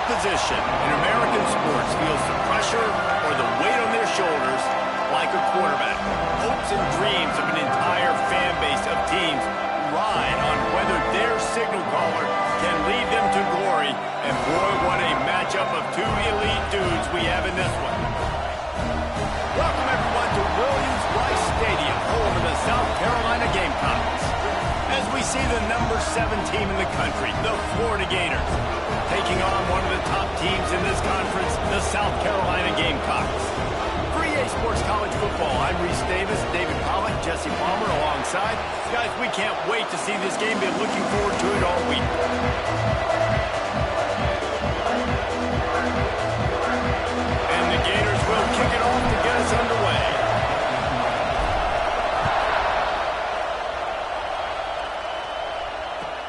position in American sports feels the pressure or the weight on their shoulders like a quarterback. Hopes and dreams of an entire fan base of teams ride on whether their signal caller can lead them to glory. And boy, what a matchup of two elite dudes we have in this one. Welcome everyone to Williams-Brice Stadium, home of the South Carolina Gamecocks. As we see the number 7 team in the country, the Florida Gators, taking on one of the top teams in this conference, the South Carolina Gamecocks. For EA Sports College Football, I'm Reese Davis, David Pollack, Jesse Palmer alongside. Guys, we can't wait to see this game. Been looking forward to it all week. And the Gators will kick it off to get us underway.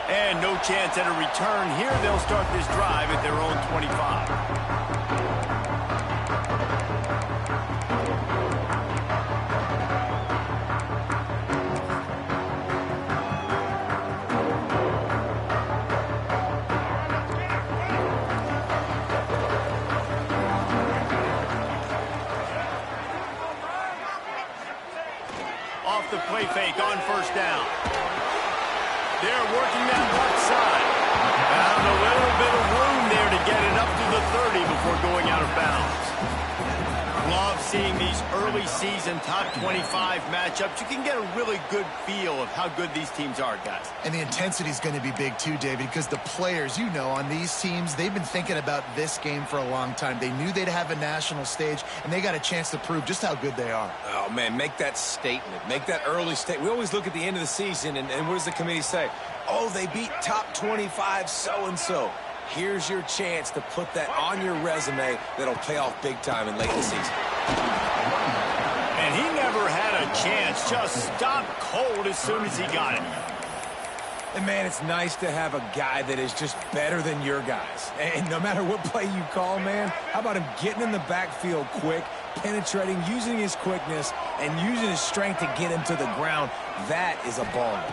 And no chance at a return here. They'll start this drive at their own 25. Off the play fake on first down. They're working that left side. Found a little bit of room there to get it up to the 30 before going out of bounds. Love seeing these early season top 25 matchups. You can get a really good feel of how good these teams are, guys. And the intensity is going to be big too, David, because the players, you know, on these teams, they've been thinking about this game for a long time. They knew they'd have a national stage, and they got a chance to prove just how good they are. Oh, man, make that statement. Make that early statement. We always look at the end of the season, and what does the committee say? Oh, they beat top 25 so-and-so. Here's your chance to put that on your resume that'll pay off big time in late in the season. And he never had a chance. Just stopped cold as soon as he got it. And, man, it's nice to have a guy that is just better than your guys. And no matter what play you call, man, how about him getting in the backfield quick, penetrating, using his quickness, and using his strength to get him to the ground? That is a baller.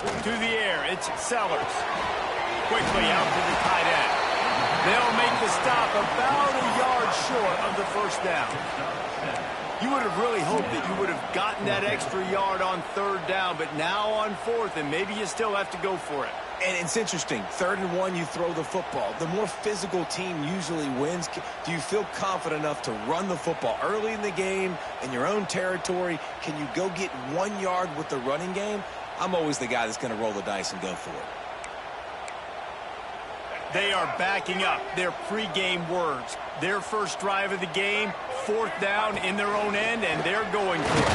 To the air, it's Sellers. Quickly out to the tight end. They'll make the stop about a yard short of the first down. You would have really hoped that you would have gotten that extra yard on third down, but now on fourth, and maybe you still have to go for it. And it's interesting. 3rd and 1, you throw the football. The more physical team usually wins. Do you feel confident enough to run the football early in the game, in your own territory? Can you go get 1 yard with the running game? I'm always the guy that's going to roll the dice and go for it. They are backing up their pregame words. Their first drive of the game, 4th down in their own end, and they're going for it.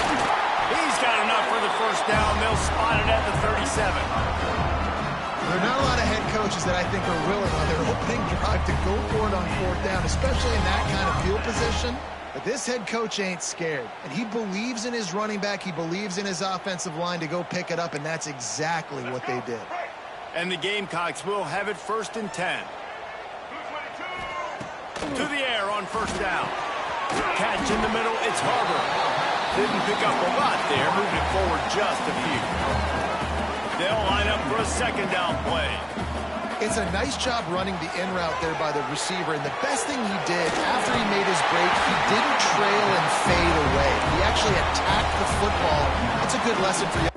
He's got enough for the first down. They'll spot it at the 37. There are not a lot of head coaches that I think are willing on their opening drive to go for it on 4th down, especially in that kind of field position. But this head coach ain't scared, and he believes in his running back. He believes in his offensive line to go pick it up, and that's exactly what they did. And the Gamecocks will have it 1st and 10. To the air on first down. Catch in the middle, it's Harbor. Didn't pick up a lot there, moved it forward just a few. They'll line up for a 2nd down play. It's a nice job running the in route there by the receiver, and the best thing he did after he made his break, he didn't trail and fade away. He actually attacked the football. That's a good lesson for you.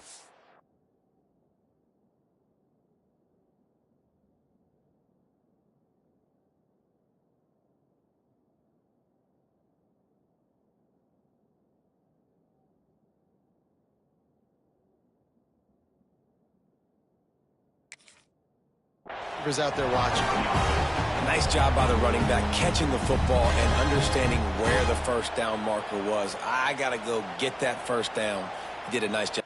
Out there watching. Nice job by the running back catching the football and understanding where the first down marker was. I got to go get that first down. He did a nice job.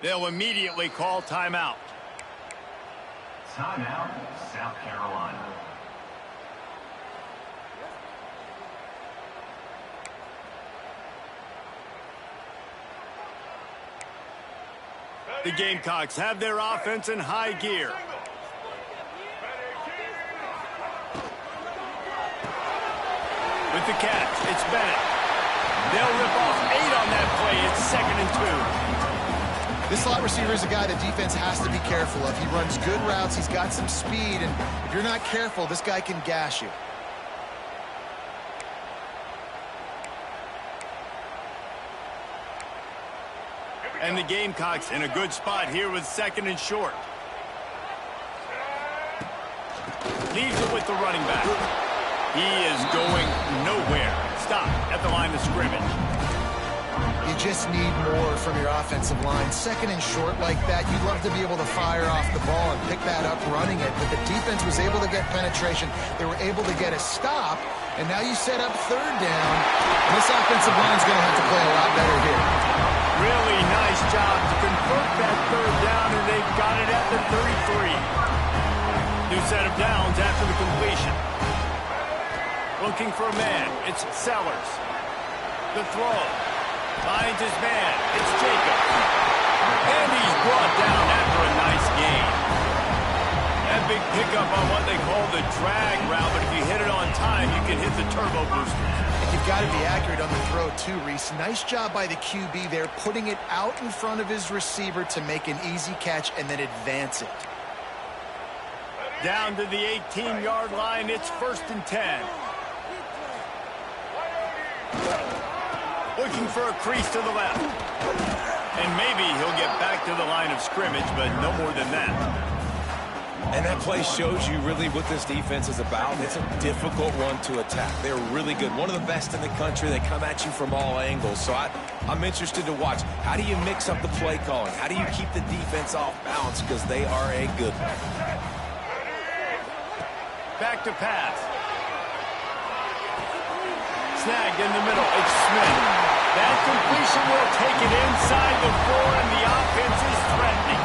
They'll immediately call timeout. Timeout, South Carolina. The Gamecocks have their offense in high gear. With the catch, it's Bennett. They'll rip off 8 on that play. It's 2nd and 2. This slot receiver is a guy the defense has to be careful of. He runs good routes. He's got some speed, and if you're not careful, this guy can gash you. And the Gamecocks in a good spot here with 2nd and short. Leaves it with the running back. He is going nowhere. Stop at the line of scrimmage. You just need more from your offensive line. 2nd and short like that, you'd love to be able to fire off the ball and pick that up running it, but the defense was able to get penetration. They were able to get a stop, and now you set up 3rd down. And this offensive line's going to have to play a lot better here. Really nice job to convert that 3rd down, and they've got it at the 33. New set of downs after the completion. Looking for a man. It's Sellers. The throw. Finds his man. It's Jacobs. And he's brought down after a nice gain. That big pickup on what they call the drag route, but if you hit it on time, you can hit the turbo booster. You've got to be accurate on the throw, too, Reese. Nice job by the QB there, putting it out in front of his receiver to make an easy catch and then advance it. Down to the 18-yard line, it's 1st and 10. Looking for a crease to the left. And maybe he'll get back to the line of scrimmage, but no more than that. And that play shows you really what this defense is about. It's a difficult one to attack. They're really good. One of the best in the country. They come at you from all angles. So I'm interested to watch. How do you mix up the play calling? How do you keep the defense off balance? Because they are a good one. Back to pass. Snagged in the middle. It's Smith. That completion will take it inside the 4, and the offense is threatening.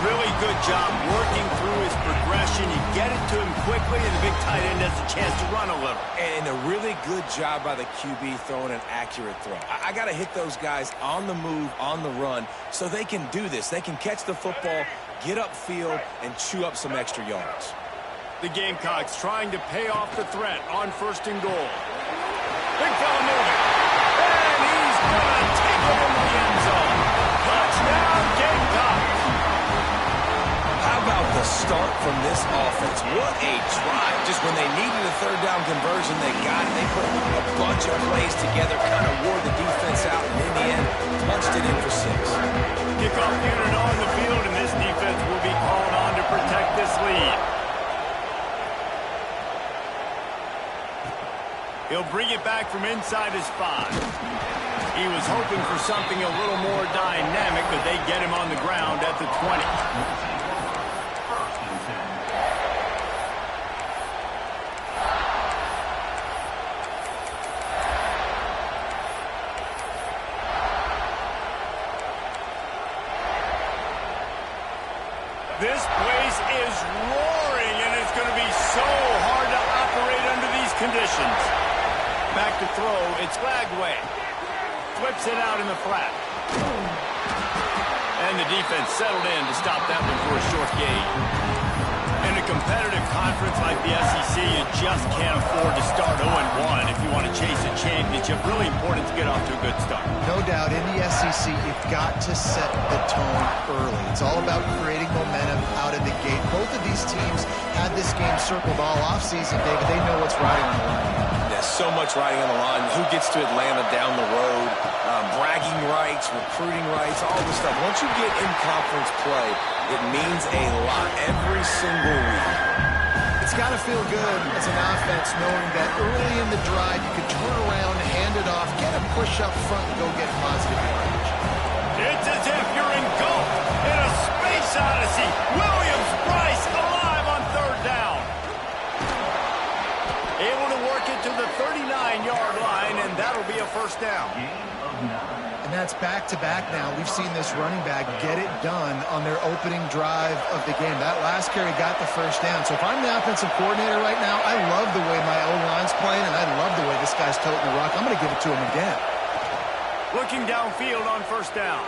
Really good job working through his progression. You get it to him quickly, and the big tight end has a chance to run a little. And a really good job by the QB throwing an accurate throw. I got to hit those guys on the move, on the run, so they can do this. They can catch the football, get upfield, and chew up some extra yards. The Gamecocks trying to pay off the threat on 1st and goal. Big fella moving. And he's going to take it into the end zone. Touchdown, Gamecocks. How about the start from this offense? What a drive. Just when they needed a 3rd down conversion, they got it. They put a bunch of plays together, kind of wore the defense out, and in the end, punched it in for 6. Kickoff unit on the field, and this defense will be called on to protect this lead. He'll bring it back from inside his 5. He was hoping for something a little more dynamic, but they get him on the ground at the 20. This place is roaring, and it's going to be so hard to operate under these conditions. Back to throw, it's Lagway. Flips it out in the flat. And the defense settled in to stop that one for a short gain. In a competitive conference like the SEC, you just can't afford to start 0-1 if you want to chase a championship. Really important to get off to a good start. No doubt, in the SEC, you've got to set the tone early. It's all about creating momentum out of the gate. Both of these teams had this game circled all offseason, David. They know what's riding on the line. There's so much riding on the line. Who gets to Atlanta down the road? Bragging rights, recruiting rights, all this stuff. Once you get in conference play, it means a lot every single week. It's got to feel good as an offense knowing that early in the drive you could turn around, hand it off, get a push up front, and go get positive yardage. It's as if you're engulfed in a space odyssey. Williams-Brice alive on 3rd down. Able to work it to the 39-yard line, and that'll be a 1st down. And That's back-to-back now. We've seen this running back get it done on their opening drive of the game. That last carry got the first down. So if I'm the offensive coordinator right now, I love the way my O-line's playing, and I love the way this guy's toting the rock. I'm going to give it to him again. Looking downfield on first down.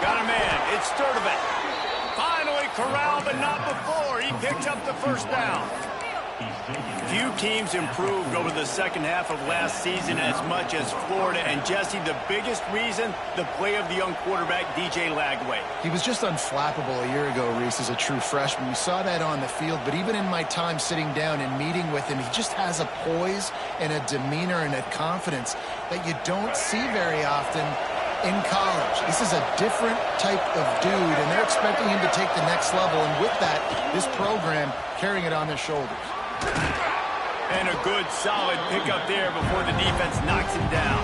Got a man. It's Sturdivant. Finally corralled, but not before. He picks up the first down. Few teams improved over the second half of last season as much as Florida. And, Jesse, the biggest reason, the play of the young quarterback, DJ Lagway. He was just unflappable a year ago, Reese, as a true freshman. We saw that on the field. But even in my time sitting down and meeting with him, he just has a poise and a demeanor and a confidence that you don't see very often in college. This is a different type of dude, and they're expecting him to take the next level. And with that, this program carrying it on their shoulders. And a good, solid pickup there before the defense knocks him down.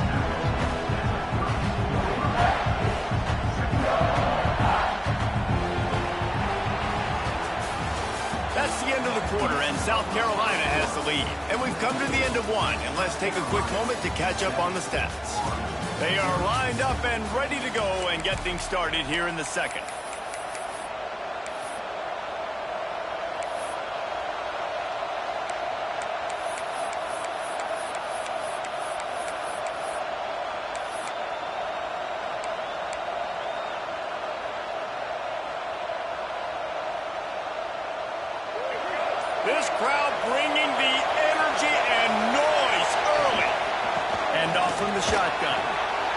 That's the end of the quarter, and South Carolina has the lead. And we've come to the end of one, and let's take a quick moment to catch up on the stats. They are lined up and ready to go and get things started here in the second. This crowd bringing the energy and noise early. And off from the shotgun.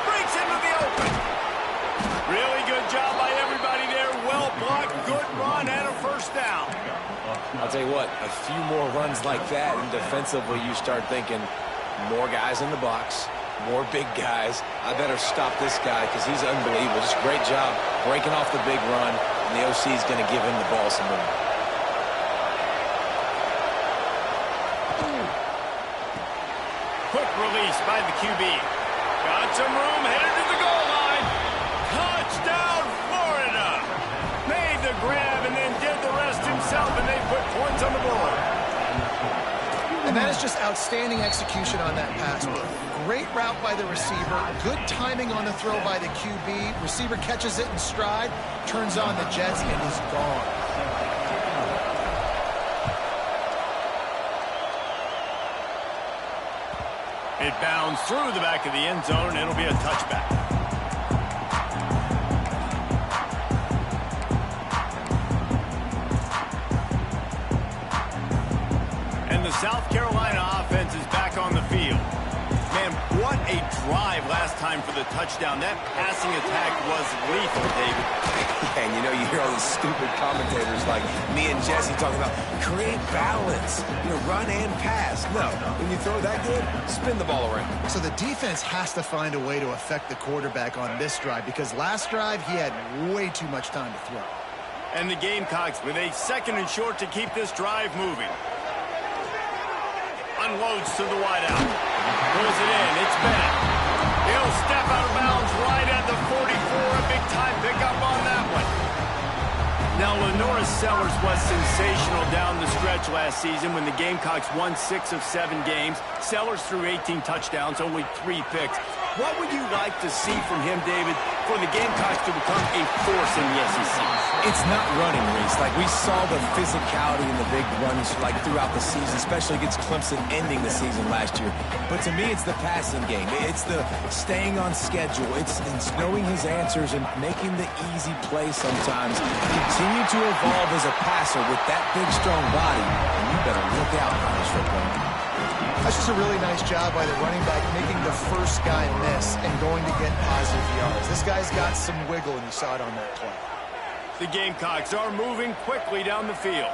Breaks into the open. Really good job by everybody there. Well blocked, good run, and a first down. I'll tell you what, a few more runs like that, and defensively you start thinking more guys in the box, more big guys. I better stop this guy because he's unbelievable. Just a great job breaking off the big run, and the OC is going to give him the ball some more. Quick release by the QB. Got some room, headed to the goal line. Touchdown, Florida. Made the grab and then did the rest himself, and they put points on the board. And that is just outstanding execution on that pass play. Great route by the receiver. Good timing on the throw by the QB. Receiver catches it in stride, turns on the jets, and is gone. It bounds through the back of the end zone, and it'll be a touchback. And the South Carolina offense is back on the field. Man, what a drive last time for the touchdown. That passing attack was lethal, David. And you know, you hear all these stupid commentators like me and Jesse talking about create balance, run and pass. No, when you throw that good, spin the ball around. So the defense has to find a way to affect the quarterback on this drive because last drive he had way too much time to throw. And the Gamecocks with a second and short to keep this drive moving. Unloads to the wideout. Pulls it in. It's Bennett. He'll step out of bounds right at the 44. A big-time pickup on that one. Now, Lenora Sellers was sensational down the stretch last season when the Gamecocks won 6 of 7 games. Sellers threw 18 touchdowns, only 3 picks. What would you like to see from him, David, for the Gamecocks to become a force in the SEC? It's not running, Reese. Like, we saw the physicality in the big runs, throughout the season, especially against Clemson ending the season last year. But to me, it's the passing game. It's the staying on schedule. It's knowing his answers and making the easy play sometimes. Continue to evolve as a passer with that big, strong body, and you better look out on this football. That's just a really nice job by the running back making the first guy miss and going to get positive yards. This guy's got some wiggle, and you saw it on that play. The Gamecocks are moving quickly down the field.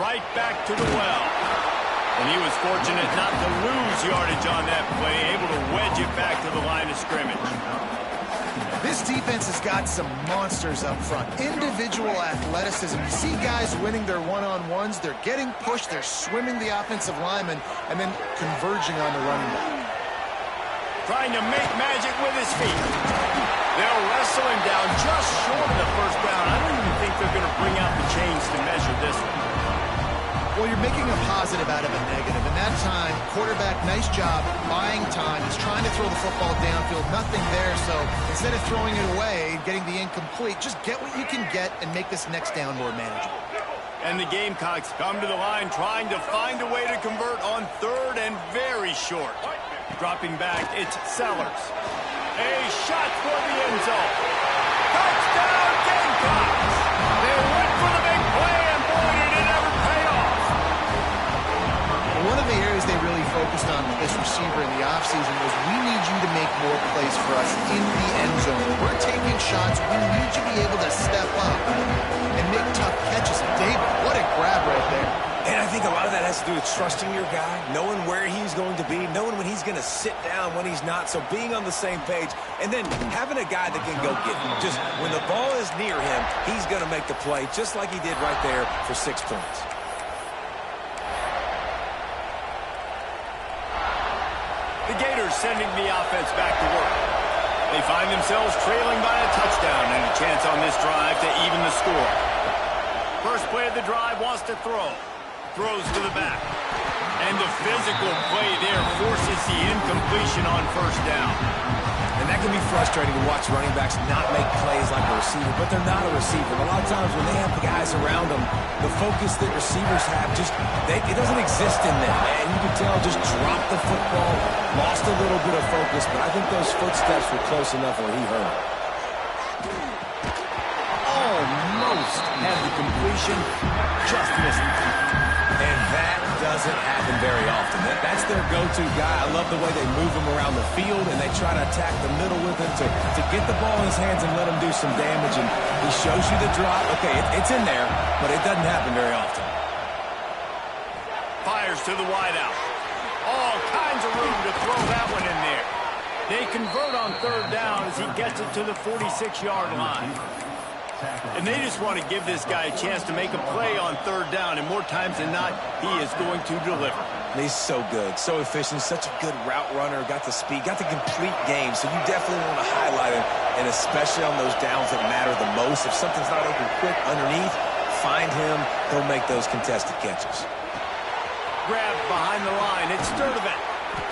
Right back to the well. And he was fortunate not to lose yardage on that play, able to wedge it back to the line of scrimmage. This defense has got some monsters up front. Individual athleticism. You see guys winning their one-on-ones. They're getting pushed. They're swimming the offensive lineman and then converging on the running back. Trying to make magic with his feet. They'll wrestle him down just short of the first down. I don't even think they're going to bring out the chains to measure this one. Well, you're making a positive out of a negative. In that time, quarterback, nice job buying time. He's trying to throw the football downfield. Nothing there, so instead of throwing it away, getting the incomplete, just get what you can get and make this next down more manageable. And the Gamecocks come to the line trying to find a way to convert on third and very short. Dropping back, it's Sellers. A shot for the end zone. Touchdown, Gamecocks! They went for the big play, and boy, did it ever pay off. One of the areas they really focused on with this receiver in the offseason was, we need you to make more plays for us in the end zone. We're taking shots. We need you to be able to step up and make tough catches. David, what a grab right there. And I think a lot of that has to do with trusting your guy, knowing where he's going to be, knowing when he's going to sit down, when he's not, so being on the same page, and then having a guy that can go get him. Just when the ball is near him, he's going to make the play, just like he did right there for 6 points. The Gators sending the offense back to work. They find themselves trailing by a touchdown and a chance on this drive to even the score. First play of the drive, wants to throw. Throws to the back. And the physical play there forces the incompletion on first down. And that can be frustrating to watch running backs not make plays like a receiver, but they're not a receiver. A lot of times when they have the guys around them, the focus that receivers have it doesn't exist in them. And you can tell, just dropped the football, lost a little bit of focus, but I think those footsteps were close enough where he heard it. Almost had the completion, just missed it. And that doesn't happen very often. That's their go-to guy. I love the way they move him around the field, and they try to attack the middle with him to get the ball in his hands and let him do some damage. And he shows you the drop. Okay, it's in there, but it doesn't happen very often. Fires to the wideout. All kinds of room to throw that one in there. They convert on third down as he gets it to the 46-yard line. And they just want to give this guy a chance to make a play on third down, and more times than not, he is going to deliver. He's so good, so efficient, such a good route runner, got the speed, got the complete game, so you definitely want to highlight him, and especially on those downs that matter the most. If something's not open quick underneath, find him, he'll make those contested catches. Grabbed behind the line, it's Sturdivant.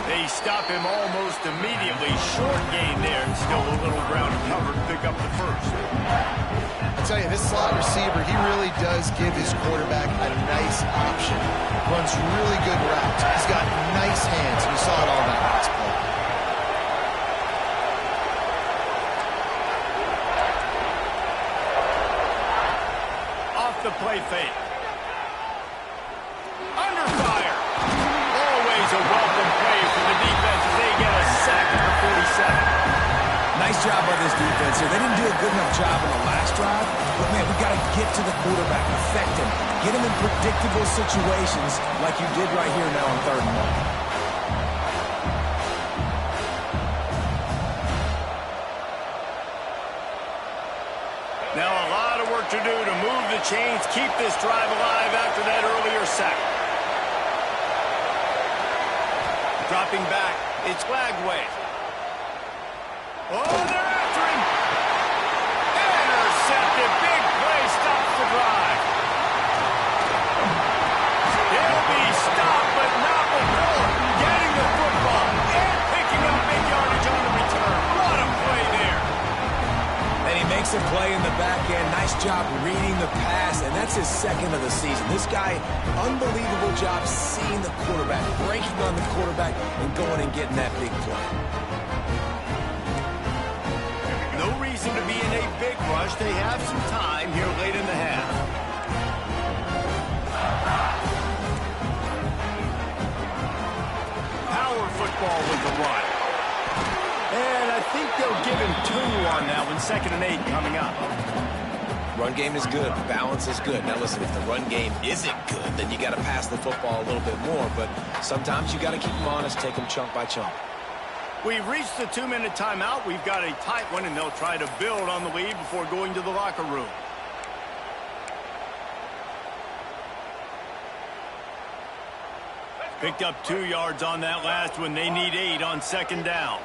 They stop him almost immediately. Short gain there, and still a little ground covered to pick up the first. I tell you, this slot receiver, he really does give his quarterback a nice option. Runs really good routes. He's got nice hands. We saw it all that last play. Off the play fake. Under fire. Always a welcome play for the defense as they get a sack at the 47. Nice job by this defense here. They didn't do a good enough job in the last drive, but man, we got to get to the quarterback, affect him, get him in predictable situations like you did right here now on 3rd and 1. Now a lot of work to do to move the chains, keep this drive alive after that earlier sack. Dropping back, it's Lagway. Oh, they're after him. Intercepted. Big play stops the drive. He'll be stopped, but not before getting the football and picking up big yardage on the return. What a play there. And he makes a play in the back end. Nice job reading the pass, and that's his 2nd of the season. This guy, unbelievable job seeing the quarterback, breaking on the quarterback, and going and getting that big play. No reason to be in a big rush. They have some time here late in the half. Power football with the run. And I think they'll give him 2 on that one. 2nd and 8 coming up. Run game is good. Balance is good. Now listen, if the run game isn't good, then you got to pass the football a little bit more. But sometimes you got to keep them honest, take them chunk by chunk. We've reached the 2-minute timeout. We've got a tight one, and they'll try to build on the lead before going to the locker room. Picked up 2 yards on that last one. They need 8 on 2nd down.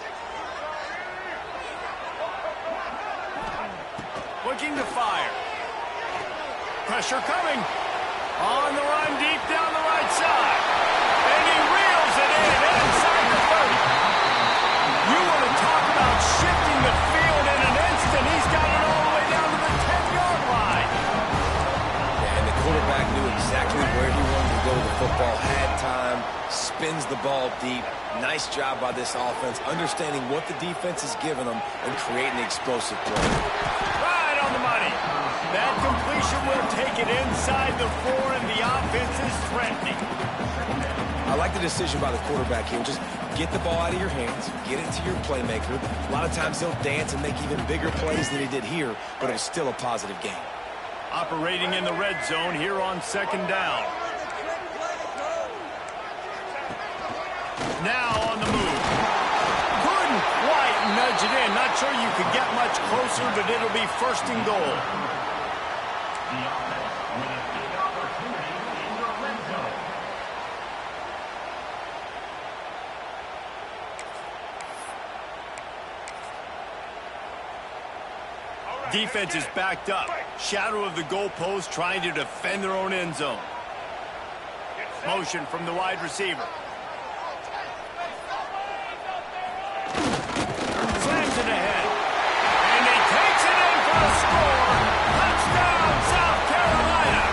Looking to fire. Pressure coming. On the run, deep down the right side. And he reels it in inside the 30. You want to talk about shifting the field in an instant. He's got it all the way down to the 10-yard line. Yeah, and the quarterback knew exactly where he wanted to go with the football, had time, spins the ball deep. Nice job by this offense, understanding what the defense is giving them and creating explosive play. Right on the money. That completion will take it inside the 4, and the offense is threatening. I like the decision by the quarterback here. Just get the ball out of your hands, get it to your playmaker. A lot of times he'll dance and make even bigger plays than he did here, but it was still a positive game. Operating in the red zone here on 2nd down. Now on the move. Couldn't quite nudge it in. Not sure you could get much closer, but it'll be 1st and goal. The offense with a big opportunity in the red zone. Defense is backed up. Shadow of the goalpost trying to defend their own end zone. Motion from the wide receiver. Slams it ahead. And he takes it in for a score. Touchdown, South Carolina.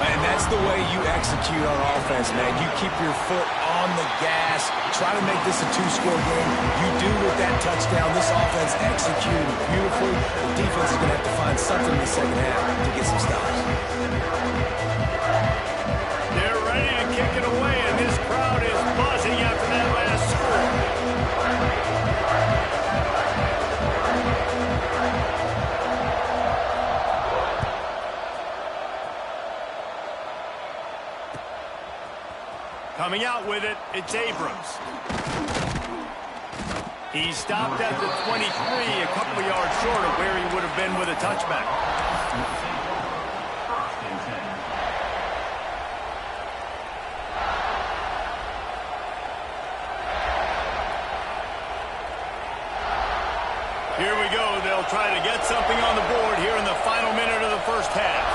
And that's the way you execute on offense, man. You keep your foot on the gas, try to make this a 2-score game. You do with that touchdown. This offense executed beautifully. The defense is going to have to find something in the 2nd half to get some stops. They're ready to kick it away, and this crowd is buzzing after that last score. Coming out with it, it's Abrams. He stopped at the 23, a couple of yards short of where he would have been with a touchback. 1st and 10. Here we go. They'll try to get something on the board here in the final minute of the 1st half.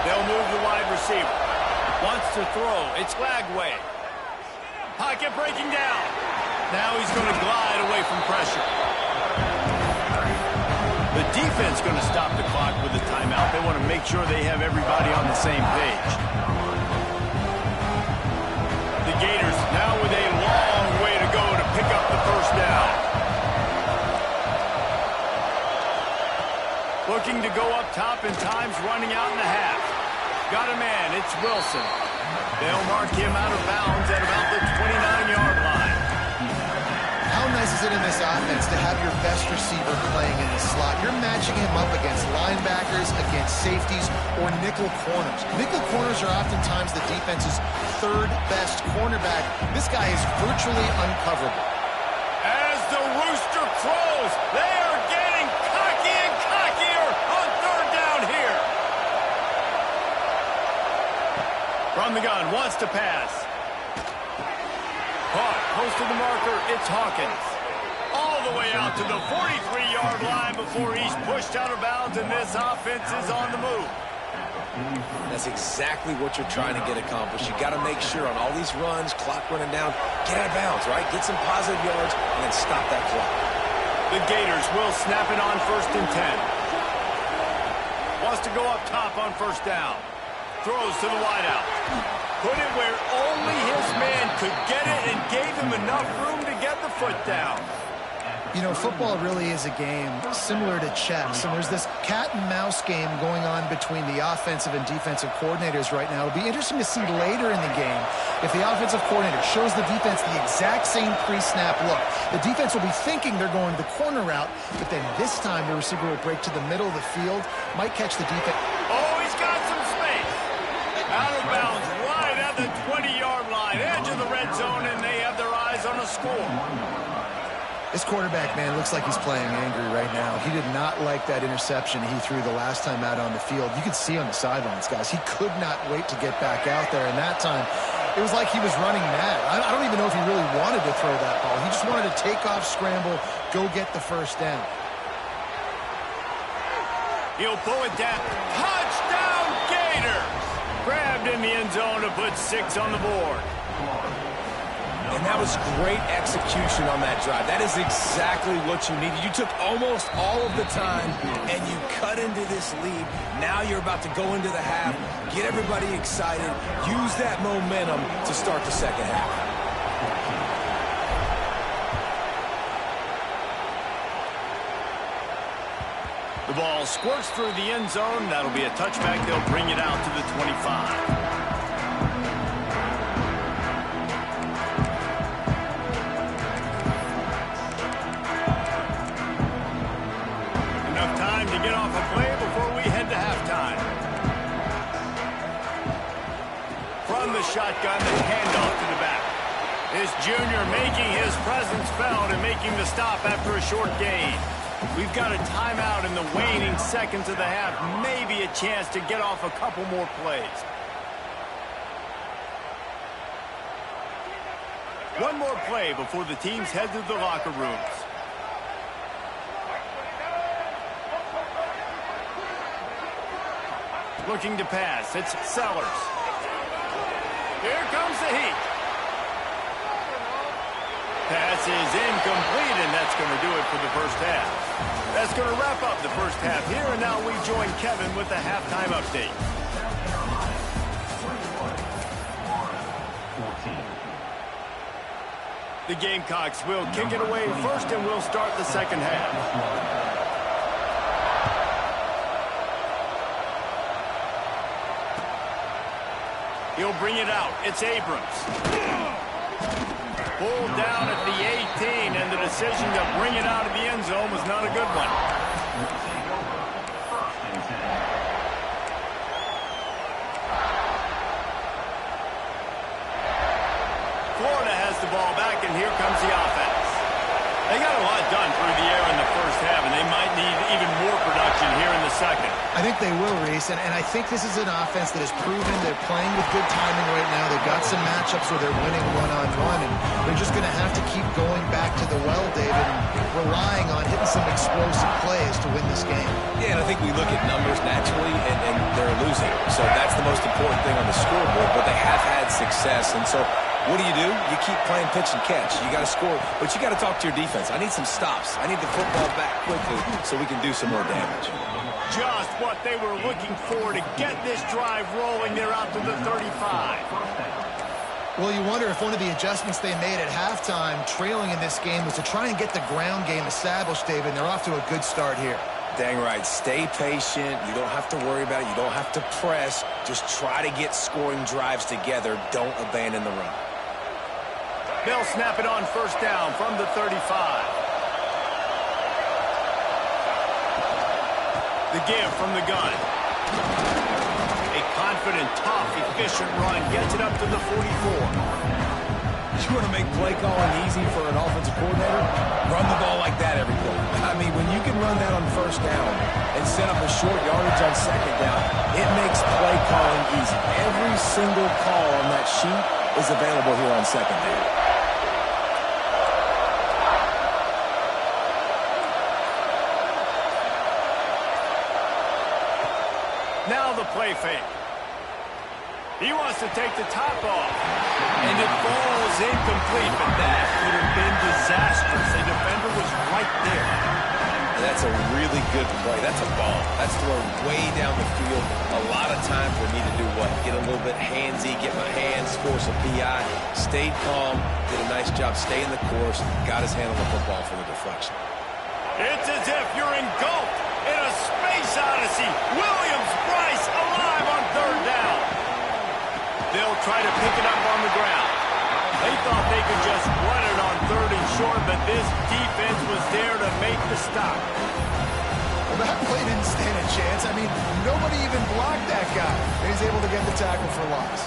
They'll move the wide receiver. Wants to throw. It's Lagway. Pocket breaking down. Now he's going to glide away from pressure. The defense going to stop the clock with a timeout. They want to make sure they have everybody on the same page. The Gators now with a long way to go to pick up the 1st down. Looking to go up top, and time's running out in the half. Got a man, it's Wilson. They'll mark him out of bounds at about the 29-yard line. How nice is it in this offense to have your best receiver playing in the slot? You're matching him up against linebackers, against safeties, or nickel corners. Nickel corners are oftentimes the defense's 3rd best cornerback. This guy is virtually uncoverable. As the rooster crows, they are getting cocky and cockier on 3rd down here. From the gun, wants to pass. Caught, close to the marker, it's Hawkins. All the way out to the 43-yard line before he's pushed out of bounds, and this offense is on the move. That's exactly what you're trying to get accomplished. You got to make sure on all these runs, clock running down, get out of bounds, right? Get some positive yards, and then stop that clock. The Gators will snap it on 1st and 10. Wants to go up top on 1st down. Throws to the wideout. Put it where only his man could get it and gave him enough room to get the foot down. You know, football really is a game similar to chess, and there's this cat-and-mouse game going on between the offensive and defensive coordinators right now. It'll be interesting to see later in the game if the offensive coordinator shows the defense the exact same pre-snap look. The defense will be thinking they're going the corner route, but then this time the receiver will break to the middle of the field, might catch the defense. Oh, he's got some space. Out of bounds, right at the 20-yard line, edge of the red zone, and they have their eyes on a score. This quarterback, man, looks like he's playing angry right now. He did not like that interception he threw the last time out on the field. You could see on the sidelines, guys, he could not wait to get back out there. And that time, it was like he was running mad. I don't even know if he really wanted to throw that ball. He just wanted to take off, scramble, go get the 1st down. He'll pull it down. Touchdown, Gators! Grabbed in the end zone to put 6 on the board. And that was great execution on that drive. That is exactly what you needed. You took almost all of the time, and you cut into this lead. Now you're about to go into the half, get everybody excited, use that momentum to start the second half. The ball squirts through the end zone. That'll be a touchback. They'll bring it out to the 25. To get off a play before we head to halftime. From the shotgun, the handoff to the back. This junior making his presence felt and making the stop after a short gain. We've got a timeout in the waning seconds of the half. Maybe a chance to get off a couple more plays. One more play before the teams head to the locker rooms. Looking to pass. It's Sellers. Here comes the heat. Pass is incomplete, and that's going to do it for the first half. That's going to wrap up the first half here, and now we join Kevin with the halftime update. The Gamecocks will kick it away first, and we'll start the second half. He'll bring it out. It's Abrams. Pulled down at the 18, and the decision to bring it out of the end zone was not a good one. Florida has the ball back, and here comes the offense. They got a lot done through the air in the first half, and they might need even more production here in the second. I think they will, Reese, and I think this is an offense that has proven they're playing with good timing right now. They've got some matchups where they're winning one-on-one, and they're just going to have to keep going back to the well, David, and relying on hitting some explosive plays to win this game. Yeah, and I think we look at numbers naturally, and they're losing. So that's the most important thing on the scoreboard, but they have had success, and so what do? You keep playing pitch and catch. You got to score, but you got to talk to your defense. I need some stops. I need the football back quickly so we can do some more damage. Just what they were looking for to get this drive rolling. They're out to the 35. Well, you wonder if one of the adjustments they made at halftime, trailing in this game, was to try and get the ground game established, David, and they're off to a good start here. Dang right. Stay patient. You don't have to worry about it. You don't have to press. Just try to get scoring drives together. Don't abandon the run. They'll snap it on first down from the 35. The give from the gun. A confident, tough, efficient run gets it up to the 44. You want to make play calling easy for an offensive coordinator? Run the ball like that every play. I mean, when you can run that on first down and set up a short yardage on second down, it makes play calling easy. Every single call on that sheet is available here on second down. Now the play fake. He wants to take the top off. And it falls incomplete, but that could have been disastrous. The defender was right there. That's a really good play. That's a ball. That's thrown way down the field. A lot of time for me to do what? Get a little bit handsy, get my hands, force a PI. Stayed calm, did a nice job staying the course, got his hand on the football for the deflection. It's as if you're engulfed in a space odyssey. Williams-Brice alive on third down. They'll try to pick it up on the ground. They thought they could just run it on third and short, but this defense was there to make the stop. Well, that play didn't stand a chance. I mean, nobody even blocked that guy. He's able to get the tackle for loss.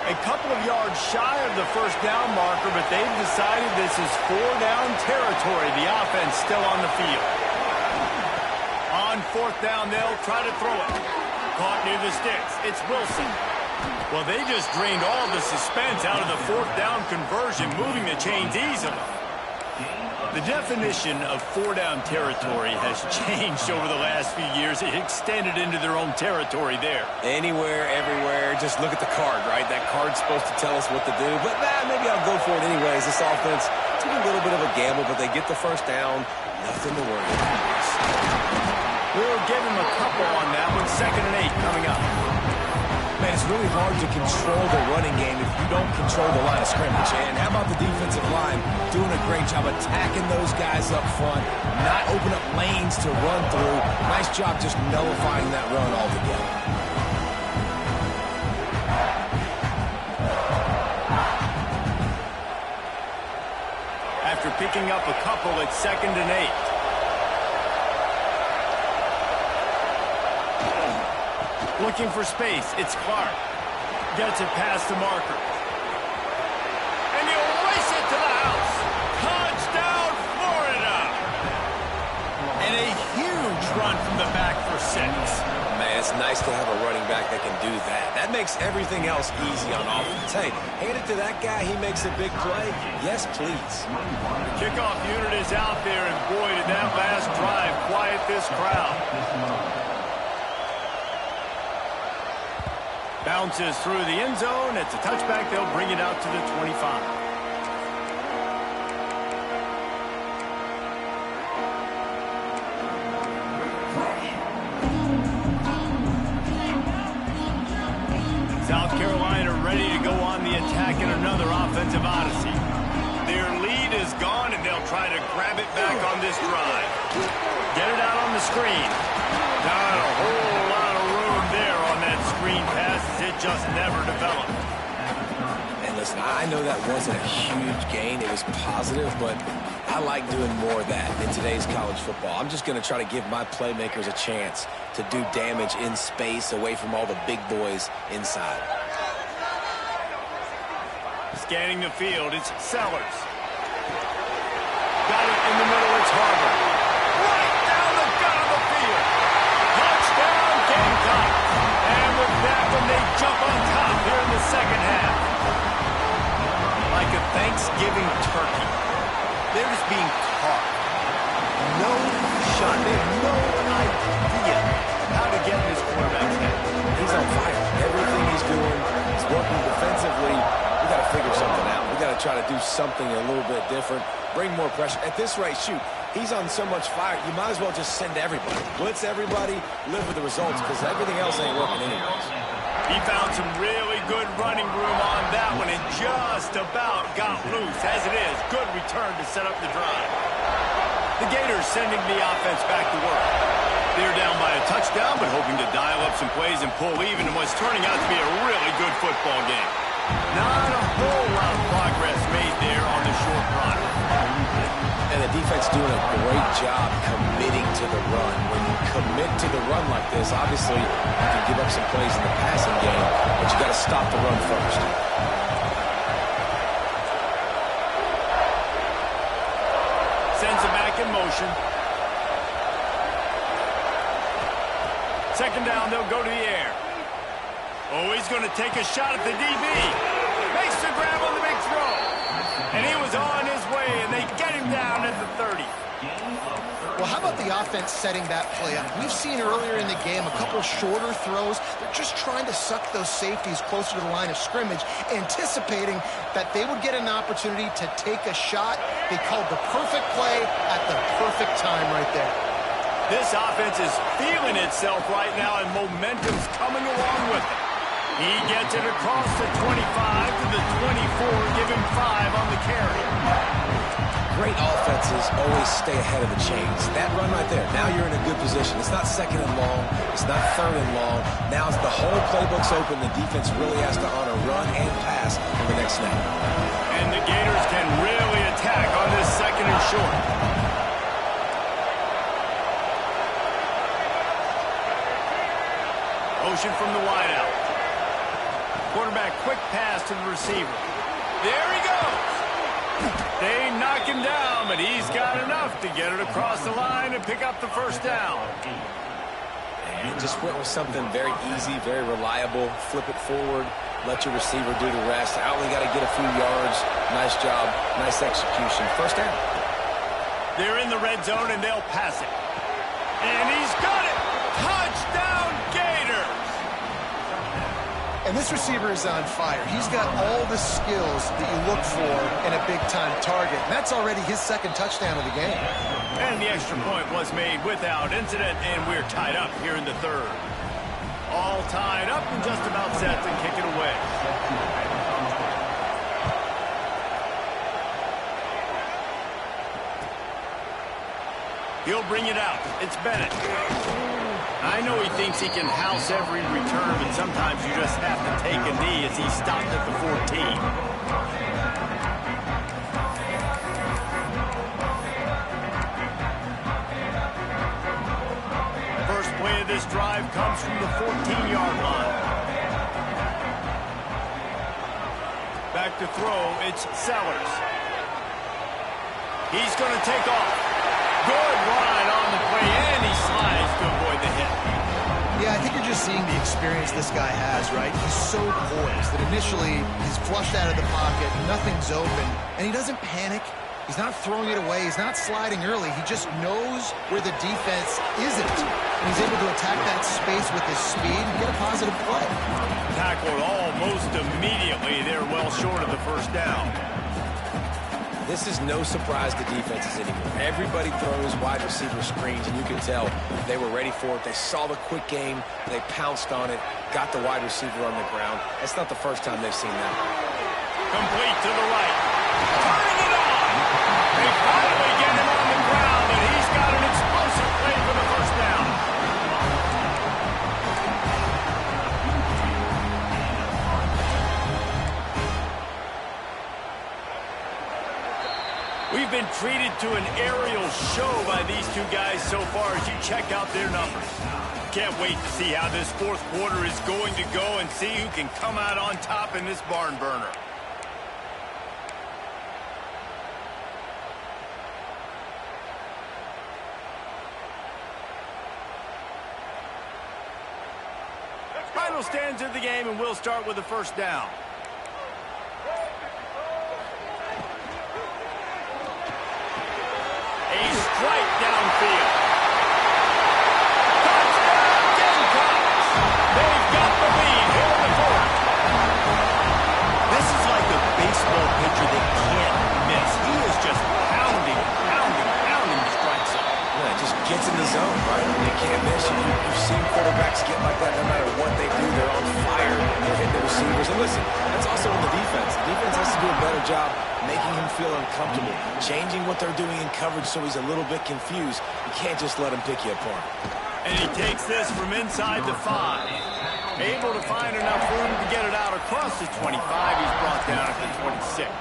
A couple of yards shy of the first down marker, but they've decided this is 4-down territory. The offense still on the field. On fourth down, they'll try to throw it. Caught near the sticks. It's Wilson. Well, they just drained all the suspense out of the fourth down conversion, moving the chains easily. The definition of four-down territory has changed over the last few years. It extended into their own territory there. Anywhere, everywhere, just look at the card, right? That card's supposed to tell us what to do, but maybe I'll go for it anyways. This offense took a little bit of a gamble, but they get the first down. Nothing to worry about. We'll give him a couple on that one. 2nd and 8 coming up. Man, it's really hard to control the running game if you don't control the line of scrimmage. And how about the defensive line doing a great job attacking those guys up front, not open up lanes to run through. Nice job just nullifying that run altogether. After picking up a couple, it's 2nd and 8. Looking for space. It's Clark. Gets it past the marker. And he'll race it to the house. Touchdown, Florida. And a huge run from the back for 6. Man, it's nice to have a running back that can do that. That makes everything else easy on offense. Hey, hand it to that guy. He makes a big play. Yes, please. The kickoff unit is out there, and boy, did that last drive quiet this crowd. Bounces through the end zone. It's a touchback. They'll bring it out to the 25. South Carolina ready to go on the attack in another offensive odyssey. Their lead is gone, and they'll try to grab it back on this drive. Get it out on the screen. Not a whole lot of room there on that screen pass. It just never developed. And listen, I know that wasn't a huge gain. It was positive, but I like doing more of that in today's college football. I'm just going to try to give my playmakers a chance to do damage in space away from all the big boys inside. Scanning the field, it's Sellers. Got it in the middle, it's Harvard. Right down the gut of the field. Touchdown, Gamecocks. And with that one, they jump on top here in the second half. Like a Thanksgiving turkey. They're just being caught. No shot. They have no idea how to get in this quarterback's head. He's on fire. Everything he's doing is working defensively. We got to figure something out. We got to try to do something a little bit different. Bring more pressure. At this rate, shoot, he's on so much fire, you might as well just send everybody. Blitz everybody, live with the results, because everything else ain't working anyways. He found some really good running room on that one and just about got loose. As it is, good return to set up the drive. The Gators sending the offense back to work. They're down by a touchdown, but hoping to dial up some plays and pull even in what's turning out to be a really good football game. Not a whole lot of progress made there on the short run. And the defense doing a great job committing to the run. When you commit to the run like this, obviously you can give up some plays in the passing game, but you got to stop the run first. Sends it back in motion. Second down, they'll go to the air. Oh, he's going to take a shot at the DB. Makes the grab on the big throw. And he was on his way, and they get him down at the 30. Well, how about the offense setting that play up? We've seen earlier in the game a couple shorter throws. They're just trying to suck those safeties closer to the line of scrimmage, anticipating that they would get an opportunity to take a shot. They called the perfect play at the perfect time right there. This offense is feeling itself right now, and momentum's coming along with it. He gets it across the 25 to the 24, give him 5 on the carry. Great offenses always stay ahead of the chains. That run right there, now you're in a good position. It's not second and long. It's not third and long. Now the whole playbook's open. The defense really has to honor run and pass on the next snap. And the Gators can really attack on this second and short. Motion from the wideout. Quarterback quick pass to the receiver. There he goes. They knock him down, but he's got enough to get it across the line and pick up the first down. And just went with something very easy, very reliable. Flip it forward, let your receiver do the rest. I only got to get a few yards. Nice job, nice execution. First down. They're in the red zone, and they'll pass it. And he's got it! Touchdown, Gators! And this receiver is on fire. He's got all the skills that you look for in a big-time target. And that's already his second touchdown of the game. And the extra point was made without incident, and we're tied up here in the third. All tied up and just about set to kick it away. He'll bring it out. It's Bennett. I know he thinks he can house every return, but sometimes you just have to take a knee as he stopped at the 14. First play of this drive comes from the 14-yard line. Back to throw, it's Sellers. He's going to take off. Good ride on the play, and he slides to avoid the hit. Yeah, I think you're just seeing the experience this guy has, right? He's so poised that initially he's flushed out of the pocket, nothing's open, and he doesn't panic. He's not throwing it away. He's not sliding early. He just knows where the defense isn't, and he's able to attack that space with his speed and get a positive play. Tackled almost immediately. They're well short of the first down. This is no surprise to defenses anymore. Everybody throws wide receiver screens, and you can tell they were ready for it. They saw the quick game. They pounced on it, got the wide receiver on the ground. That's not the first time they've seen that. Complete to the right. Turning it on. They finally get him on the ground, and he's got an explosive play for the first down. We've been treated to an aerial show by these two guys so far as you check out their numbers. Can't wait to see how this fourth quarter is going to go and see who can come out on top in this barn burner. Final stanza of the game, and we'll start with the first down. A strike downfield. Touchdown, Gamecocks! They've got the lead here in the fourth. This is like a baseball pitcher that can't miss. He is just pounding the strike zone. Yeah, it just gets in the zone, right? They can't miss. You've seen quarterbacks get like that no matter what they do. They're on fire. They're hitting the receivers. And listen, that's also in the defense. The defense has to do a better job making him feel uncomfortable, changing what they're doing in coverage so he's a little bit confused. You can't just let him pick you apart. And he takes this from inside the 5. Able to find enough room to get it out across the 25. He's brought down at the 26.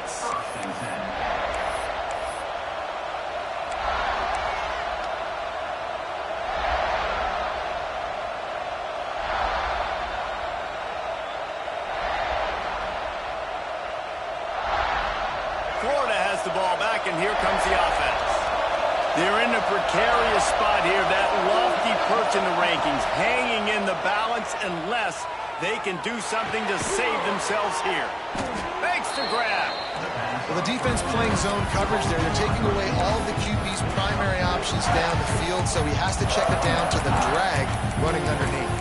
Florida has the ball back, and here comes the offense. They're in a precarious spot here, that lofty perch in the rankings, hanging in the balance unless they can do something to save themselves here. Makes the grab. Well, the defense playing zone coverage there. They're taking away all of the QB's primary options down the field, so he has to check it down to the drag running underneath.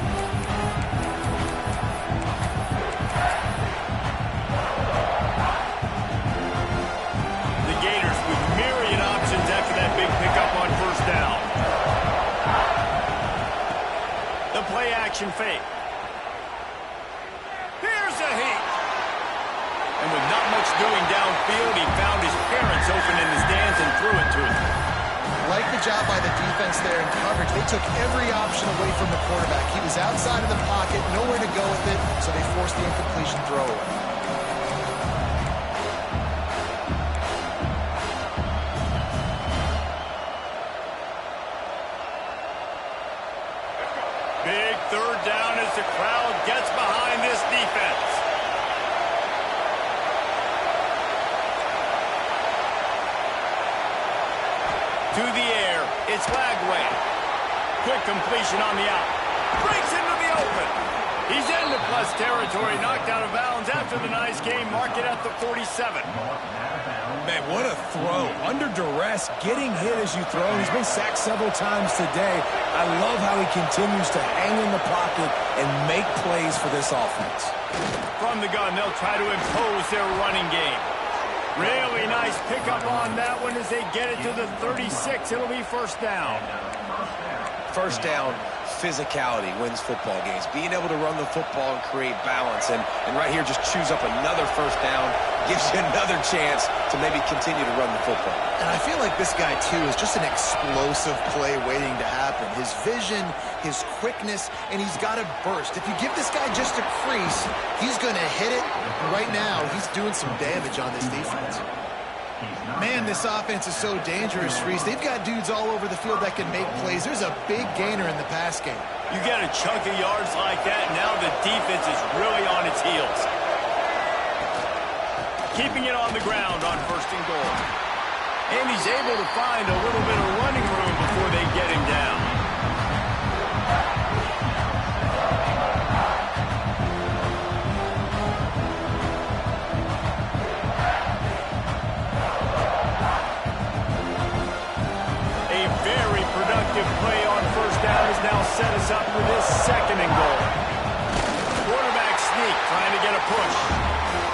Action fake. Here's a heat. And with not much doing downfield, he found his parents open in the stands and threw it to him. Like the job by the defense there in coverage. They took every option away from the quarterback. He was outside of the pocket, nowhere to go with it, so they forced the incompletion throwaway. Big third down as the crowd gets behind this defense. To the air, it's Lagway. Quick completion on the out. Breaks into the open. He's into plus territory, knocked out of bounds after the nice game. Mark it at the 47. Man, what a throw. Under duress, getting hit as you throw. He's been sacked several times today. I love how he continues to hang in the pocket and make plays for this offense. From the gun, they'll try to impose their running game. Really nice pickup on that one as they get it to the 36. It'll be first down. First down, physicality wins football games. Being able to run the football and create balance. And right here, just choose up another first down. Gives you another chance to maybe continue to run the football. And I feel like this guy, too, is just an explosive play waiting to happen. His vision, his quickness, and he's got to burst. If you give this guy just a crease, he's going to hit it. And right now, he's doing some damage on this defense. Man, this offense is so dangerous, Reese. They've got dudes all over the field that can make plays. There's a big gainer in the pass game. You get a chunk of yards like that, now the defense is really on its heels. Keeping it on the ground on first and goal. And he's able to find a little bit of running room before they get him down. A very productive play on first down has now set us up for this second and goal. Quarterback sneak, trying to get a push.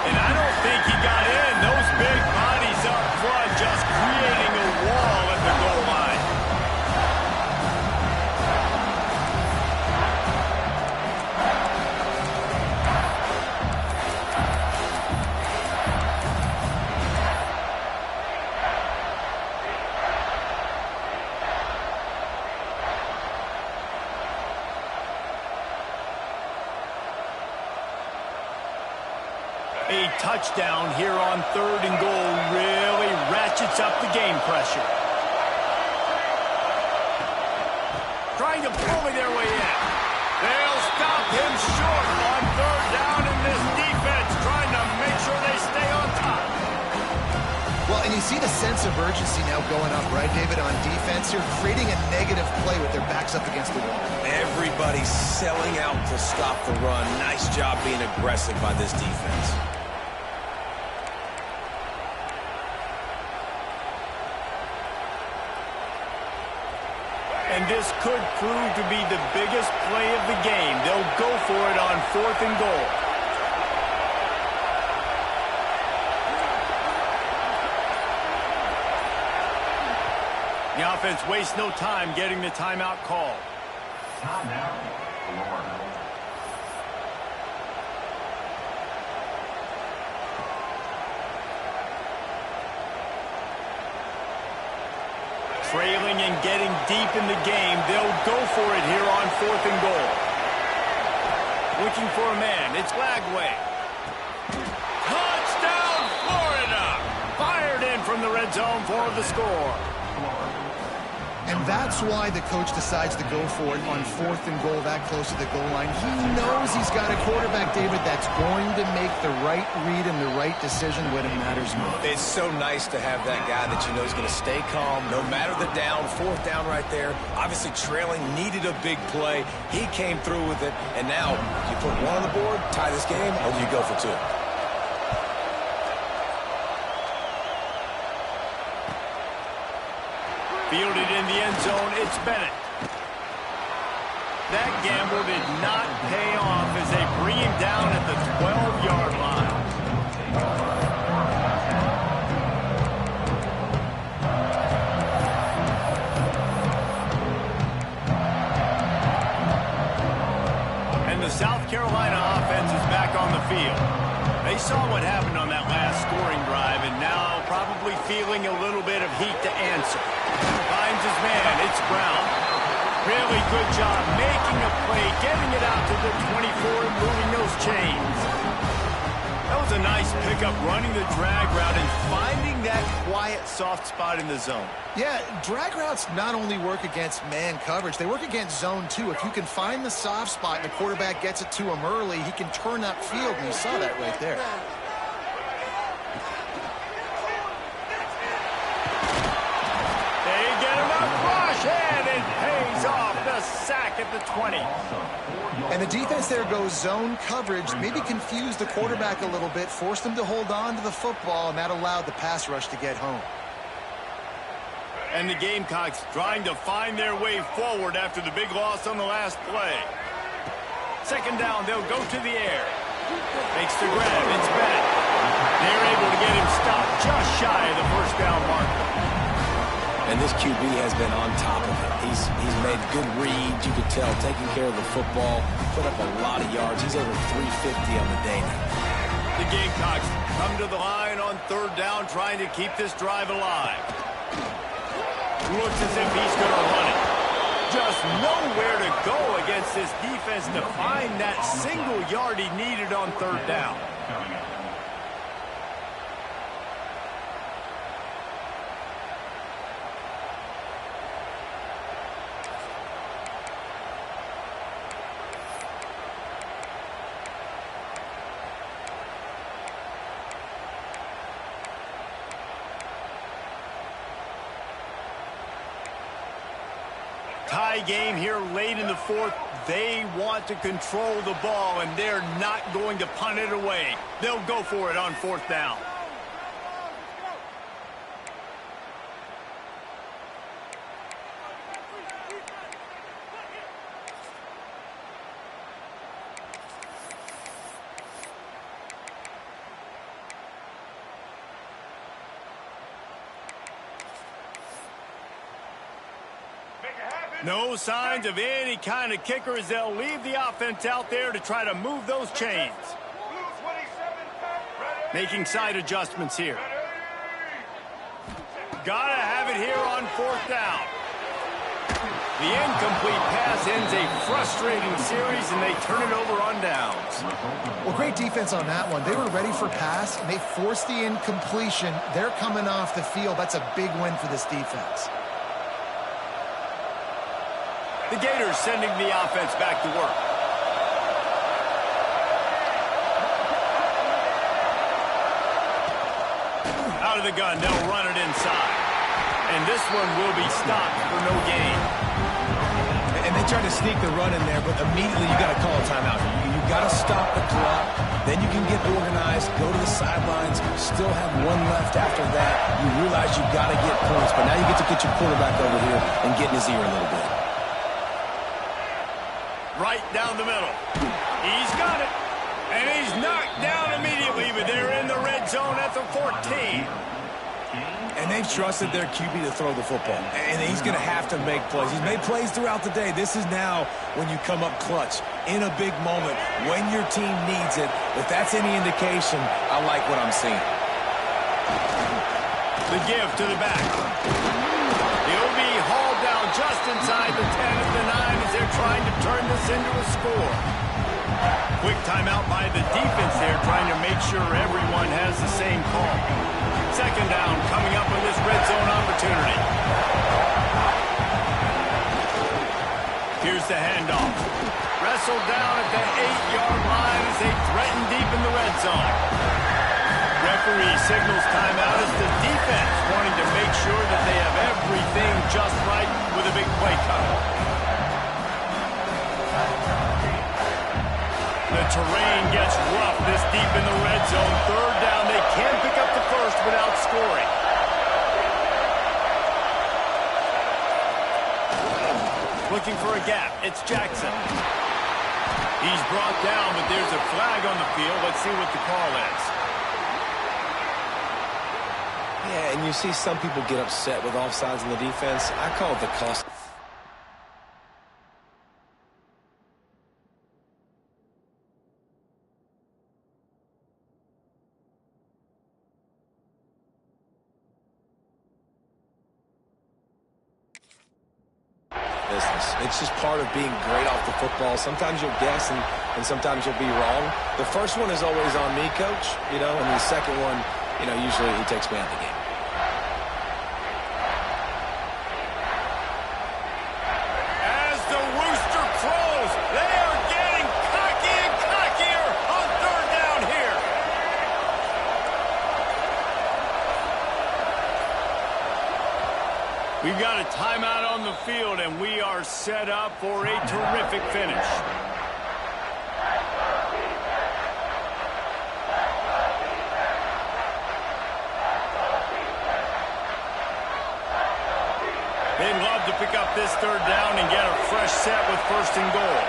And I don't think he got in. Those big bodies up front just creating a wall at the goal line. A touchdown here on third and goal really ratchets up the game pressure. Trying to bully their way in. They'll stop him short on third down, and this defense trying to make sure they stay on top. Well, and you see the sense of urgency now going up, right, David, on defense. You're creating a negative play with their backs up against the wall. Everybody's selling out to stop the run. Nice job being aggressive by this defense. And this could prove to be the biggest play of the game. They'll go for it on fourth and goal. The offense wastes no time getting the timeout call. Timeout, Florida. Trailing and getting deep in the game, they'll go for it here on fourth and goal. Looking for a man, it's Lagway. Touchdown, Florida! Fired in from the red zone for the score. And that's why the coach decides to go for it on fourth and goal that close to the goal line. He knows he's got a quarterback, David, that's going to make the right read and the right decision when it matters most. It's so nice to have that guy that you know is going to stay calm no matter the down. Fourth down right there. Obviously trailing, needed a big play. He came through with it. And now, do you put one on the board, tie this game, or do you go for two? Fielded in the end zone, it's Bennett. That gamble did not pay off as they bring him down at the 12-yard line. And the South Carolina offense is back on the field. They saw what happened on that last scoring drive and now probably feeling a little bit of heat to answer. Finds his man, it's Brown. Really good job making a play, getting it out to the 24 and moving those chains. That was a nice pickup, running the drag route and finding that quiet, soft spot in the zone. Yeah, drag routes not only work against man coverage, they work against zone too. If you can find the soft spot and the quarterback gets it to him early, he can turn upfield, and you saw that right there. They get him up rush, and it pays off. The sack at the 20. And the defense there goes zone coverage, maybe confused the quarterback a little bit, forced him to hold on to the football, and that allowed the pass rush to get home. And the Gamecocks trying to find their way forward after the big loss on the last play. Second down, they'll go to the air. Makes the grab, it's Bennett. They're able to get him stopped just shy of the first down marker. And this QB has been on top of it. He's made good reads, you could tell, taking care of the football, put up a lot of yards. He's over 350 on the day now. The Gamecocks come to the line on third down, trying to keep this drive alive. Looks as if he's going to run it. Just nowhere to go against this defense to find that single yard he needed on third down. Tie game here late in the fourth. They want to control the ball, and they're not going to punt it away. They'll go for it on fourth down. No signs of any kind of kicker as they'll leave the offense out there to try to move those chains. Making side adjustments here. Gotta have it here on fourth down. The incomplete pass ends a frustrating series, and they turn it over on downs. Well, great defense on that one. They were ready for pass, and they forced the incompletion. They're coming off the field. That's a big win for this defense. The Gators sending the offense back to work. Out of the gun, they'll run it inside. And this one will be stopped for no gain. And they tried to sneak the run in there, but immediately you got to call a timeout. You got to stop the clock. Then you can get organized, go to the sidelines, still have one left after that. You realize you got to get points, but now you get to get your quarterback over here and get in his ear a little bit. Right down the middle. He's got it. And he's knocked down immediately, but they're in the red zone at the 14. And they've trusted their QB to throw the football. And he's going to have to make plays. He's made plays throughout the day. This is now when you come up clutch in a big moment when your team needs it. If that's any indication, I like what I'm seeing. The give to the back. He'll be hauled down just inside the 10 at the 9 as they're trying to turn this into a score. Quick timeout by the defense there, trying to make sure everyone has the same call. Second down coming up with this red zone opportunity. Here's the handoff. Wrestled down at the 8-yard line as they threaten deep in the red zone. Referee signals timeout as the defense wanting to make sure that they have everything just right with a big play coming. The terrain gets rough this deep in the red zone. Third down, they can't pick up the first without scoring. Looking for a gap, it's Jackson. He's brought down, but there's a flag on the field. Let's see what the call is. Yeah, and you see some people get upset with offsides in the defense. I call it the cost. Business. It's just part of being great off the football. Sometimes you'll guess and sometimes you'll be wrong. The first one is always on me, Coach, and the second one, usually he takes me out of the game. As the rooster crows, they are getting cocky and cockier on third down here. We We've got a timeout on the field, and we are set up for a terrific finish. They'd love to pick up this third down and get a fresh set with 1st and goal.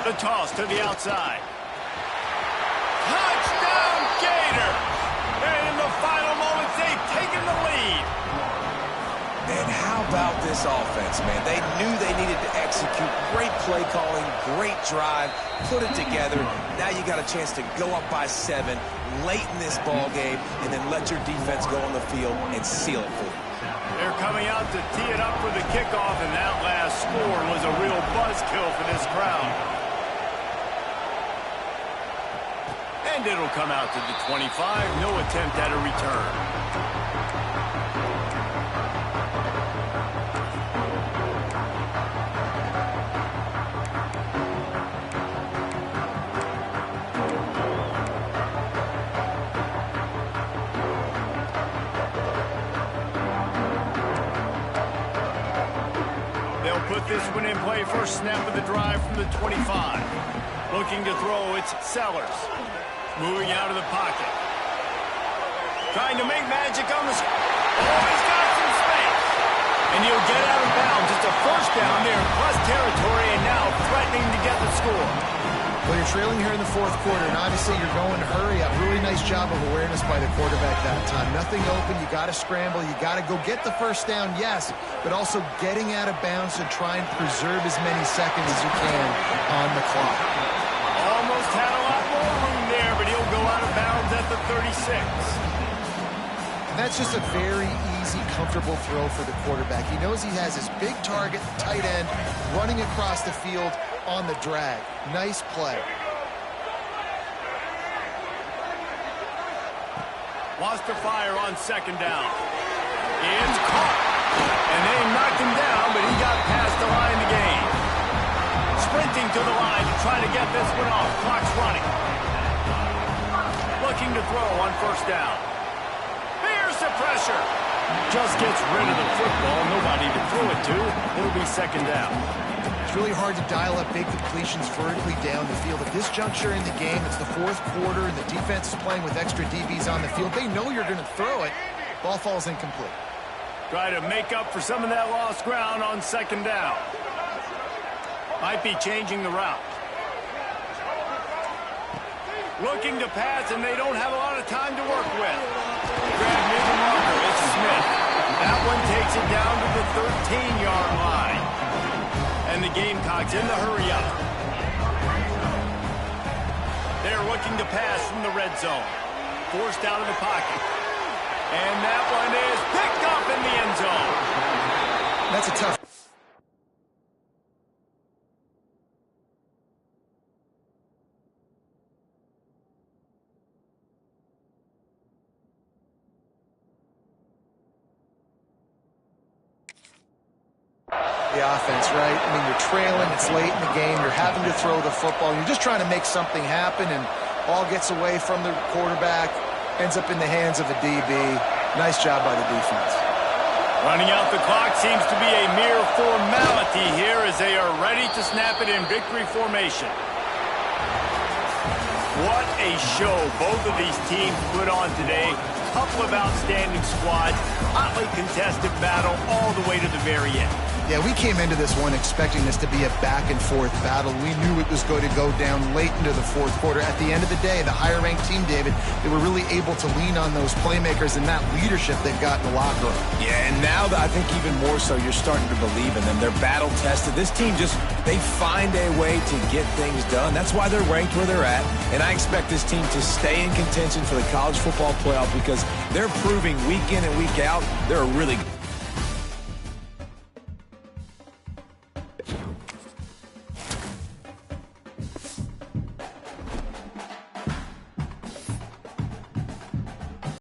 The toss to the outside. Touchdown, Gator! And in the final moments, they've taken the lead. And how about this offense, man? They knew they needed to execute. Great play calling, great drive, put it together. Now you got a chance to go up by 7 late in this ball game and then let your defense go on the field and seal it for you. They're coming out to tee it up for the kickoff, and that last score was a real buzzkill for this crowd. And it'll come out to the 25. No attempt at a return. They'll put this one in play. First snap of the drive from the 25. Looking to throw, it's Sellers. Moving out of the pocket. Trying to make magic on the... Oh, he's got some space. And he'll get out of bounds. It's a first down there in plus territory, and now threatening to get the score. Well, you're trailing here in the 4th quarter, and obviously you're going to hurry up. Really nice job of awareness by the quarterback that time. Nothing open. You got to scramble. You got to go get the first down, yes, but also getting out of bounds and try and preserve as many seconds as you can on the clock. Almost had a lot more room there, but he'll go out of bounds at the 36. And that's just a very easy, comfortable throw for the quarterback. He knows he has his big target, tight end, running across the field on the drag. Nice play. Wants to fire on 2nd down. It's caught. And they knocked him down, but he got past the line to gain. Sprinting to the line to try to get this one off. Clock's running. Looking to throw on 1st down. Here's the pressure. Just gets rid of the football. Nobody to throw it to. It'll be 2nd down. It's really hard to dial up big completions vertically down the field. At this juncture in the game, it's the 4th quarter, and the defense is playing with extra DBs on the field. They know you're going to throw it. Ball falls incomplete. Try to make up for some of that lost ground on 2nd down. Might be changing the route. Looking to pass, and they don't have a lot of time to work with. Grab near the marker. It's Smith. That one takes it down to the 13-yard line. And the Gamecocks in the hurry-up. They're looking to pass from the red zone. Forced out of the pocket. And that one is picked up in the end zone. That's a tough... the offense, right? I mean, you're trailing, it's late in the game, you're having to throw the football, you're just trying to make something happen, and ball gets away from the quarterback, ends up in the hands of a DB. Nice job by the defense. Running out the clock seems to be a mere formality here as they are ready to snap it in victory formation. What a show both of these teams put on today. Couple of outstanding squads, hotly contested battle all the way to the very end. Yeah, we came into this one expecting this to be a back-and-forth battle. We knew it was going to go down late into the 4th quarter. At the end of the day, the higher-ranked team, David, they were really able to lean on those playmakers and that leadership they've got in the locker room. Yeah, and now I think even more so, you're starting to believe in them. They're battle-tested. This team they find a way to get things done. That's why they're ranked where they're at. And I expect this team to stay in contention for the college football playoff because they're proving week in and week out they're a really good